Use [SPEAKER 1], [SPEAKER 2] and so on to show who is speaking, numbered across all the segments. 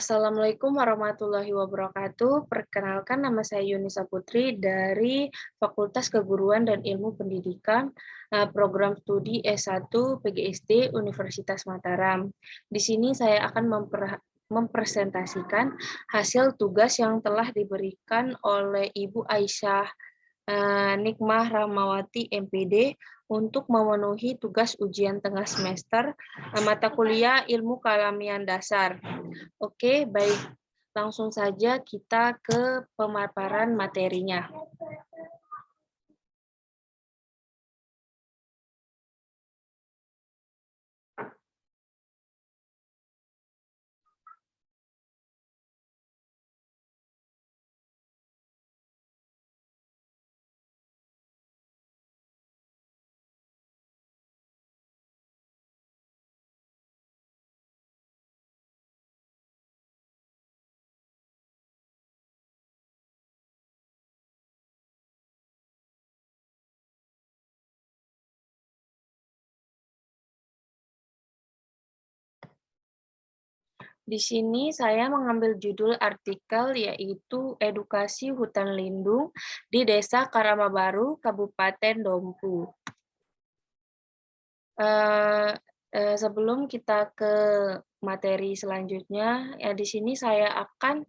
[SPEAKER 1] Assalamualaikum warahmatullahi wabarakatuh. Perkenalkan, nama saya Yunisa Putri dari Fakultas Keguruan dan Ilmu Pendidikan, program studi S1 PGSD Universitas Mataram. Di sini saya akan mempresentasikan hasil tugas yang telah diberikan oleh Ibu Aisyah Nikmah Rahmawati MPD untuk memenuhi tugas ujian tengah semester mata kuliah Ilmu Keilmuan Dasar. Oke, baik. Langsung saja kita ke pemaparan materinya. Di sini saya mengambil judul artikel yaitu Edukasi Hutan Lindung di Desa Karamabaru, Kabupaten Dompu. Sebelum kita ke materi selanjutnya, di sini saya akan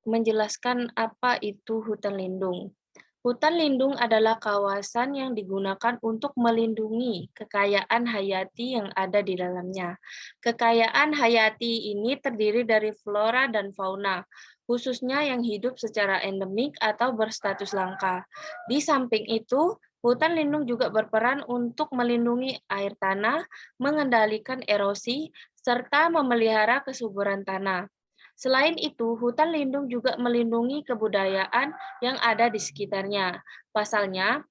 [SPEAKER 1] menjelaskan apa itu hutan lindung. Hutan lindung adalah kawasan yang digunakan untuk melindungi kekayaan hayati yang ada di dalamnya. Kekayaan hayati ini terdiri dari flora dan fauna, khususnya yang hidup secara endemik atau berstatus langka. Di samping itu, hutan lindung juga berperan untuk melindungi air tanah, mengendalikan erosi, serta memelihara kesuburan tanah. Selain itu, hutan lindung juga melindungi kebudayaan yang ada di sekitarnya. Pasalnya,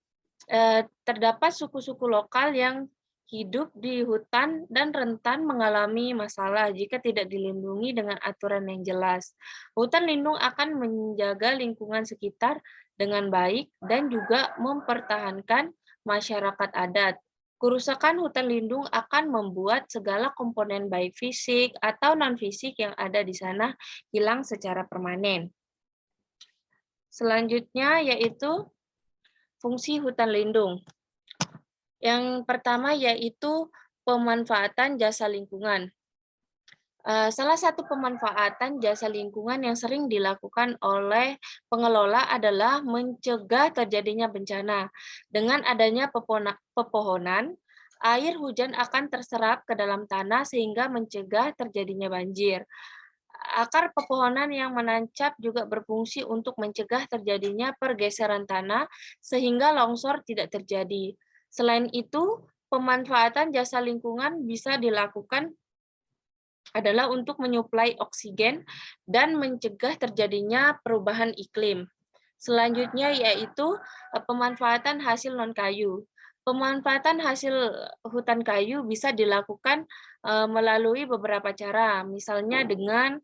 [SPEAKER 1] terdapat suku-suku lokal yang hidup di hutan dan rentan mengalami masalah jika tidak dilindungi dengan aturan yang jelas. Hutan lindung akan menjaga lingkungan sekitar dengan baik dan juga mempertahankan masyarakat adat. Kerusakan hutan lindung akan membuat segala komponen baik fisik atau non-fisik yang ada di sana hilang secara permanen. Selanjutnya yaitu fungsi hutan lindung. Yang pertama yaitu pemanfaatan jasa lingkungan. Salah satu pemanfaatan jasa lingkungan yang sering dilakukan oleh pengelola adalah mencegah terjadinya bencana. Dengan adanya pepohonan, air hujan akan terserap ke dalam tanah sehingga mencegah terjadinya banjir. Akar pepohonan yang menancap juga berfungsi untuk mencegah terjadinya pergeseran tanah sehingga longsor tidak terjadi. Selain itu, pemanfaatan jasa lingkungan bisa dilakukan adalah untuk menyuplai oksigen dan mencegah terjadinya perubahan iklim. Selanjutnya yaitu pemanfaatan hasil non-kayu. Pemanfaatan hasil hutan kayu bisa dilakukan melalui beberapa cara, misalnya dengan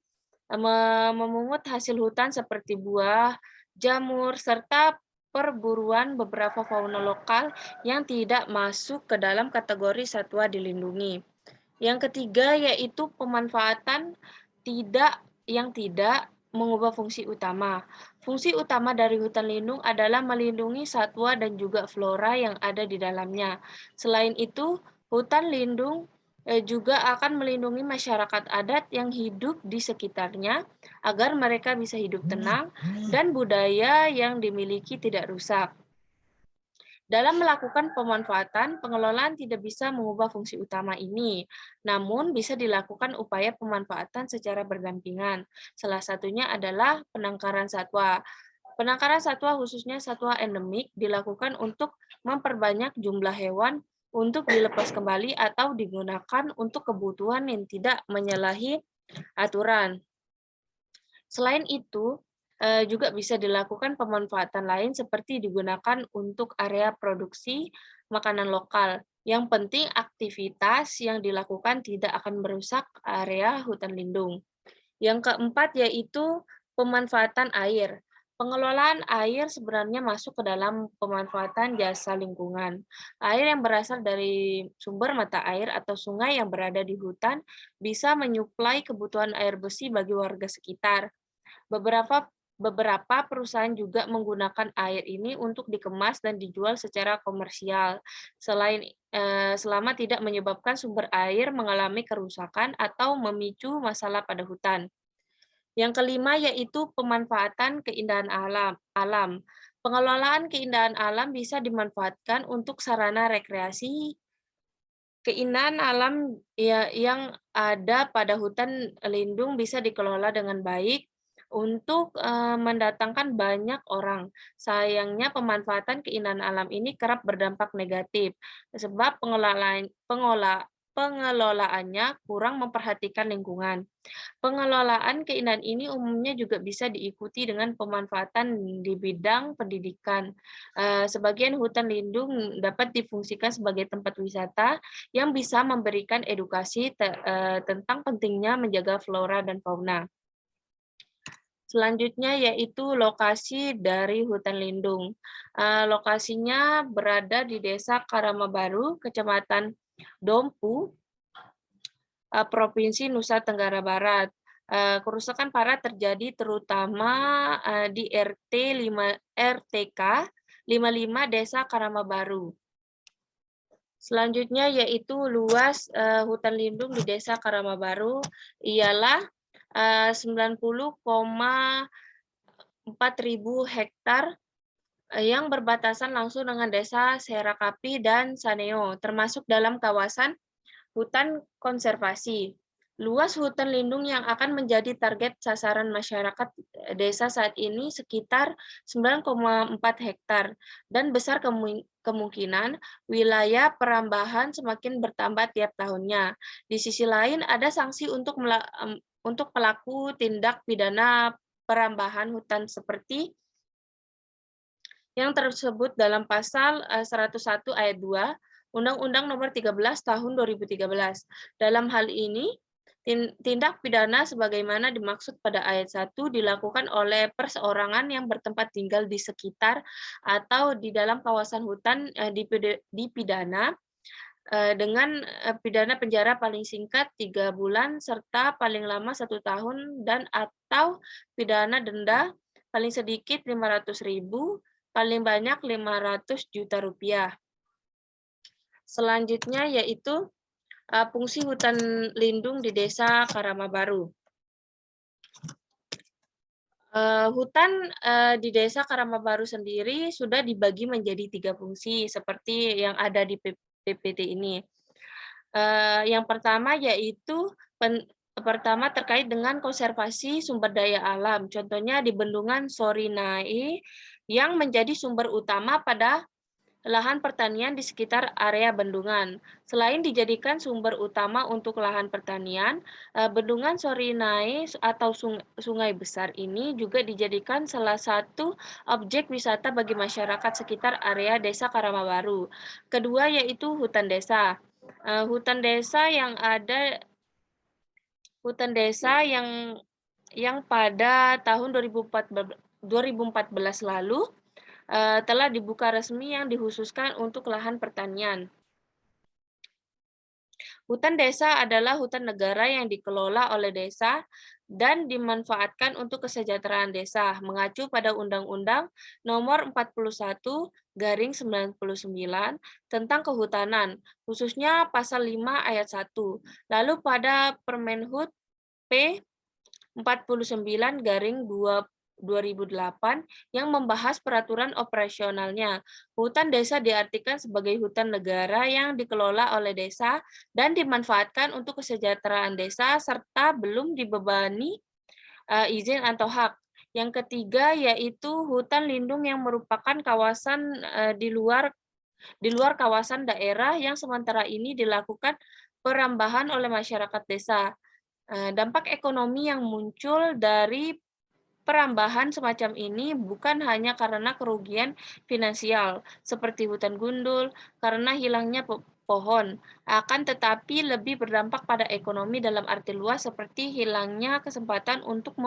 [SPEAKER 1] memungut hasil hutan seperti buah, jamur, serta perburuan beberapa fauna lokal yang tidak masuk ke dalam kategori satwa dilindungi. Yang ketiga yaitu pemanfaatan yang tidak mengubah fungsi utama. Fungsi utama dari hutan lindung adalah melindungi satwa dan juga flora yang ada di dalamnya. Selain itu, hutan lindung juga akan melindungi masyarakat adat yang hidup di sekitarnya agar mereka bisa hidup tenang dan budaya yang dimiliki tidak rusak. Dalam melakukan pemanfaatan, pengelolaan tidak bisa mengubah fungsi utama ini, namun bisa dilakukan upaya pemanfaatan secara berdampingan. Salah satunya adalah penangkaran satwa. Penangkaran satwa, khususnya satwa endemik, dilakukan untuk memperbanyak jumlah hewan untuk dilepas kembali atau digunakan untuk kebutuhan yang tidak menyalahi aturan. Selain itu, juga bisa dilakukan pemanfaatan lain seperti digunakan untuk area produksi makanan lokal. Yang penting aktivitas yang dilakukan tidak akan merusak area hutan lindung. Yang keempat yaitu pemanfaatan air. Pengelolaan air sebenarnya masuk ke dalam pemanfaatan jasa lingkungan. Air yang berasal dari sumber mata air atau sungai yang berada di hutan bisa menyuplai kebutuhan air bersih bagi warga sekitar. Beberapa beberapa perusahaan juga menggunakan air ini untuk dikemas dan dijual secara komersial. Selama tidak menyebabkan sumber air mengalami kerusakan atau memicu masalah pada hutan. Yang kelima yaitu pemanfaatan keindahan alam. Pengelolaan keindahan alam bisa dimanfaatkan untuk sarana rekreasi. Keindahan alam yang ada pada hutan lindung bisa dikelola dengan baik untuk mendatangkan banyak orang. Sayangnya pemanfaatan keindahan alam ini kerap berdampak negatif sebab pengelolaannya kurang memperhatikan lingkungan. Pengelolaan keindahan ini umumnya juga bisa diikuti dengan pemanfaatan di bidang pendidikan. Sebagian hutan lindung dapat difungsikan sebagai tempat wisata yang bisa memberikan edukasi tentang pentingnya menjaga flora dan fauna. Selanjutnya yaitu lokasi dari hutan lindung. Lokasinya berada di Desa Karamabaru, Kecamatan Dompu, Provinsi Nusa Tenggara Barat. Kerusakan parah terjadi terutama di RTK 55 Desa Karamabaru. Selanjutnya yaitu luas hutan lindung di Desa Karamabaru ialah 90,4 ribu hektar yang berbatasan langsung dengan Desa Serakapi dan Saneo, termasuk dalam kawasan hutan konservasi. Luas hutan lindung yang akan menjadi target sasaran masyarakat desa saat ini sekitar 9,4 hektar dan besar kemungkinan wilayah perambahan semakin bertambah tiap tahunnya. Di sisi lain ada sanksi untuk pelaku tindak pidana perambahan hutan seperti yang tersebut dalam pasal 101 ayat 2 Undang-Undang Nomor 13 Tahun 2013. Dalam hal ini, tindak pidana sebagaimana dimaksud pada ayat 1 dilakukan oleh perseorangan yang bertempat tinggal di sekitar atau di dalam kawasan hutan dipidana dengan pidana penjara paling singkat 3 bulan serta paling lama 1 tahun dan atau pidana denda paling sedikit 500.000, paling banyak 500 juta rupiah. Selanjutnya yaitu fungsi hutan lindung di Desa Karamabaru. Hutan di Desa Karamabaru sendiri sudah dibagi menjadi 3 fungsi seperti yang ada di PPT ini. Yang pertama yaitu pertama terkait dengan konservasi sumber daya alam. Contohnya di Bendungan Sorinai yang menjadi sumber utama pada lahan pertanian di sekitar area bendungan. Selain dijadikan sumber utama untuk lahan pertanian, Bendungan Sorinai atau sungai besar ini juga dijadikan salah satu objek wisata bagi masyarakat sekitar area Desa Karamabaru. Kedua yaitu hutan desa. Hutan desa yang pada tahun 2014 lalu telah dibuka resmi yang dikhususkan untuk lahan pertanian. Hutan desa adalah hutan negara yang dikelola oleh desa dan dimanfaatkan untuk kesejahteraan desa, mengacu pada Undang-Undang Nomor 41/99 tentang Kehutanan, khususnya Pasal 5 Ayat 1. Lalu pada Permenhub P 49/2008 yang membahas peraturan operasionalnya. Hutan desa diartikan sebagai hutan negara yang dikelola oleh desa dan dimanfaatkan untuk kesejahteraan desa serta belum dibebani izin atau hak. Yang ketiga yaitu hutan lindung yang merupakan kawasan di luar kawasan daerah yang sementara ini dilakukan perambahan oleh masyarakat desa. Dampak ekonomi yang muncul dari perambahan semacam ini bukan hanya karena kerugian finansial seperti hutan gundul karena hilangnya pohon, akan tetapi lebih berdampak pada ekonomi dalam arti luas seperti hilangnya kesempatan untuk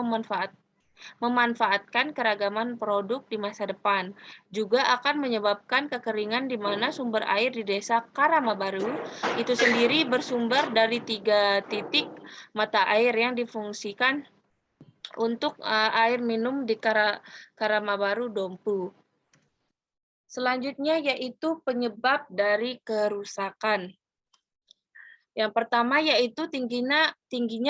[SPEAKER 1] memanfaatkan keragaman produk di masa depan. Juga akan menyebabkan kekeringan di mana sumber air di Desa Karamabaru itu sendiri bersumber dari 3 titik mata air yang difungsikan untuk air minum di Karamabaru Dompu. Selanjutnya yaitu penyebab dari kerusakan. Yang pertama yaitu tingginya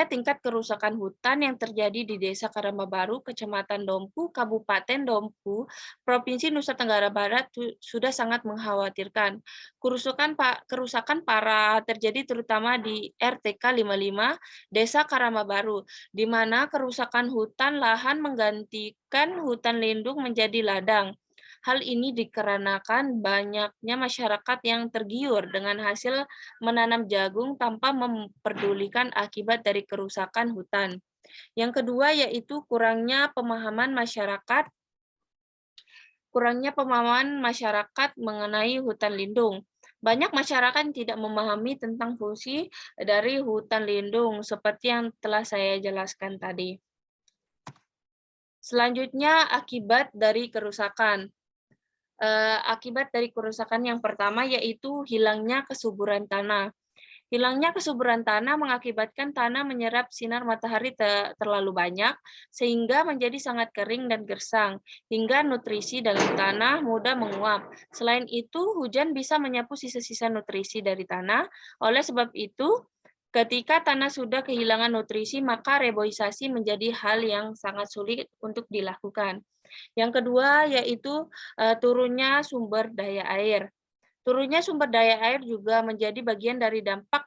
[SPEAKER 1] tingkat kerusakan hutan yang terjadi di Desa Karamabaru, Kecamatan Dompu, Kabupaten Dompu, Provinsi Nusa Tenggara Barat sudah sangat mengkhawatirkan. Kerusakan parah terjadi terutama di RTK 55 Desa Karamabaru, di mana kerusakan hutan lahan menggantikan hutan lindung menjadi ladang. Hal ini dikarenakan banyaknya masyarakat yang tergiur dengan hasil menanam jagung tanpa memperdulikan akibat dari kerusakan hutan. Yang kedua yaitu kurangnya pemahaman masyarakat mengenai hutan lindung. Banyak masyarakat tidak memahami tentang fungsi dari hutan lindung seperti yang telah saya jelaskan tadi. Selanjutnya akibat dari kerusakan. Akibat dari kerusakan yang pertama yaitu hilangnya kesuburan tanah. Hilangnya kesuburan tanah mengakibatkan tanah menyerap sinar matahari terlalu banyak, sehingga menjadi sangat kering dan gersang, hingga nutrisi dalam tanah mudah menguap. Selain itu, hujan bisa menyapu sisa-sisa nutrisi dari tanah. Oleh sebab itu, ketika tanah sudah kehilangan nutrisi, maka reboisasi menjadi hal yang sangat sulit untuk dilakukan. Yang kedua yaitu turunnya sumber daya air. Turunnya sumber daya air juga menjadi bagian dari dampak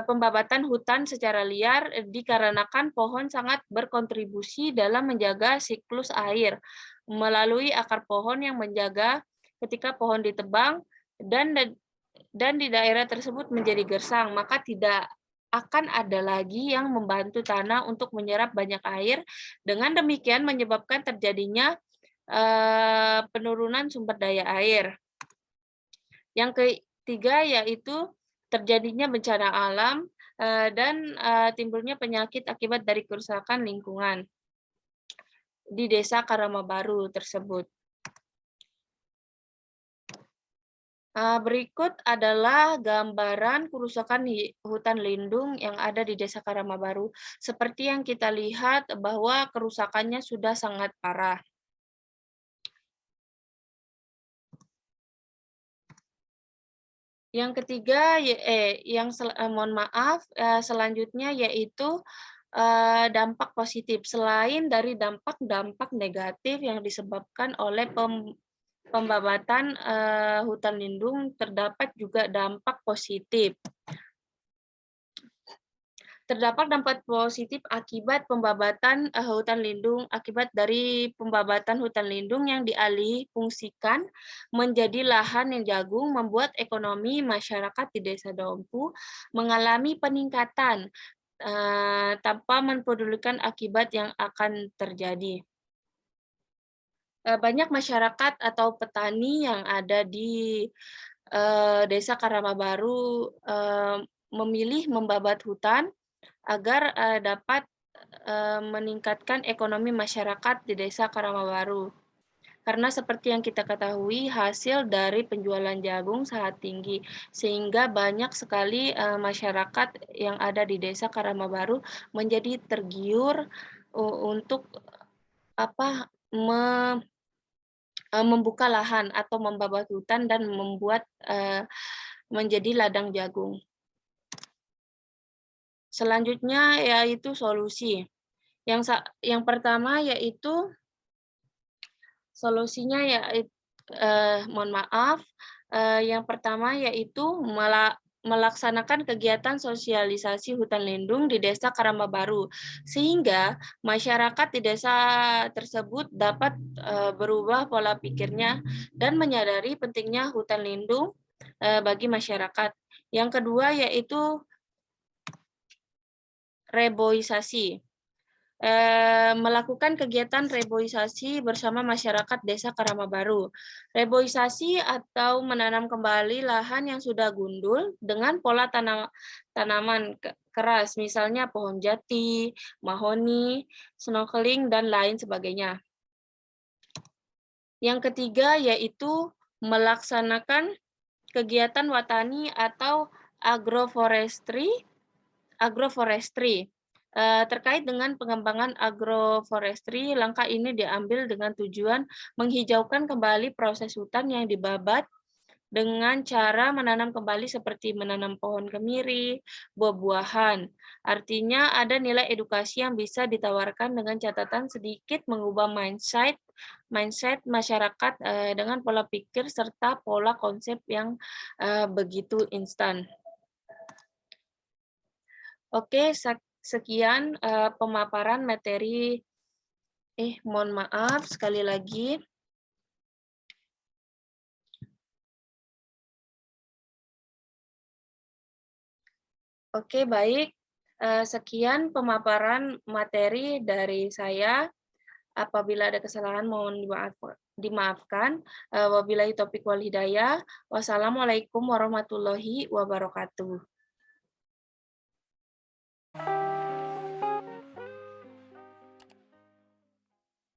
[SPEAKER 1] pembabatan hutan secara liar dikarenakan pohon sangat berkontribusi dalam menjaga siklus air melalui akar pohon yang menjaga ketika pohon ditebang dan di daerah tersebut menjadi gersang, maka tidak akan ada lagi yang membantu tanah untuk menyerap banyak air. Dengan demikian menyebabkan terjadinya penurunan sumber daya air. Yang ketiga yaitu terjadinya bencana alam dan timbulnya penyakit akibat dari kerusakan lingkungan di Desa Karamabaru tersebut. Berikut adalah gambaran kerusakan hutan lindung yang ada di Desa Karamabaru. Seperti yang kita lihat bahwa kerusakannya sudah sangat parah. Yang ketiga, mohon maaf, selanjutnya yaitu dampak positif. Selain dari dampak-dampak negatif yang disebabkan oleh pembabatan hutan lindung, terdapat juga dampak positif. Terdapat dampak positif akibat pembabatan hutan lindung, akibat dari pembabatan hutan lindung yang dialih fungsikan menjadi lahan yang jagung, membuat ekonomi masyarakat di Desa Dompu mengalami peningkatan tanpa mempedulikan akibat yang akan terjadi. Banyak masyarakat atau petani yang ada di Desa Karamabaru memilih membabat hutan agar dapat meningkatkan ekonomi masyarakat di Desa Karamabaru. Karena seperti yang kita ketahui, hasil dari penjualan jagung sangat tinggi, sehingga banyak sekali masyarakat yang ada di Desa Karamabaru menjadi tergiur untuk membuka lahan atau membabat hutan dan membuat menjadi ladang jagung. Selanjutnya yaitu solusi. Yang pertama yaitu solusinya mohon maaf, yang pertama yaitu melaksanakan kegiatan sosialisasi hutan lindung di Desa Karamabaru, sehingga masyarakat di desa tersebut dapat berubah pola pikirnya dan menyadari pentingnya hutan lindung bagi masyarakat. Yang kedua yaitu reboisasi. melakukan kegiatan reboisasi bersama masyarakat Desa Karamabaru. Reboisasi atau menanam kembali lahan yang sudah gundul dengan pola tanaman keras, misalnya pohon jati, mahoni, snorkeling, dan lain sebagainya. Yang ketiga yaitu melaksanakan kegiatan watani atau agroforestry. Terkait dengan pengembangan agroforestry, langkah ini diambil dengan tujuan menghijaukan kembali proses hutan yang dibabat dengan cara menanam kembali seperti menanam pohon kemiri, buah-buahan. Artinya ada nilai edukasi yang bisa ditawarkan dengan catatan sedikit mengubah mindset masyarakat dengan pola pikir serta pola konsep yang begitu instan. Oke, sekian pemaparan materi. Mohon maaf sekali lagi. Oke, baik. Sekian pemaparan materi dari saya. Apabila ada kesalahan mohon dimaafkan. Wabillahi taufiq wal hidayah. Wassalamualaikum warahmatullahi wabarakatuh.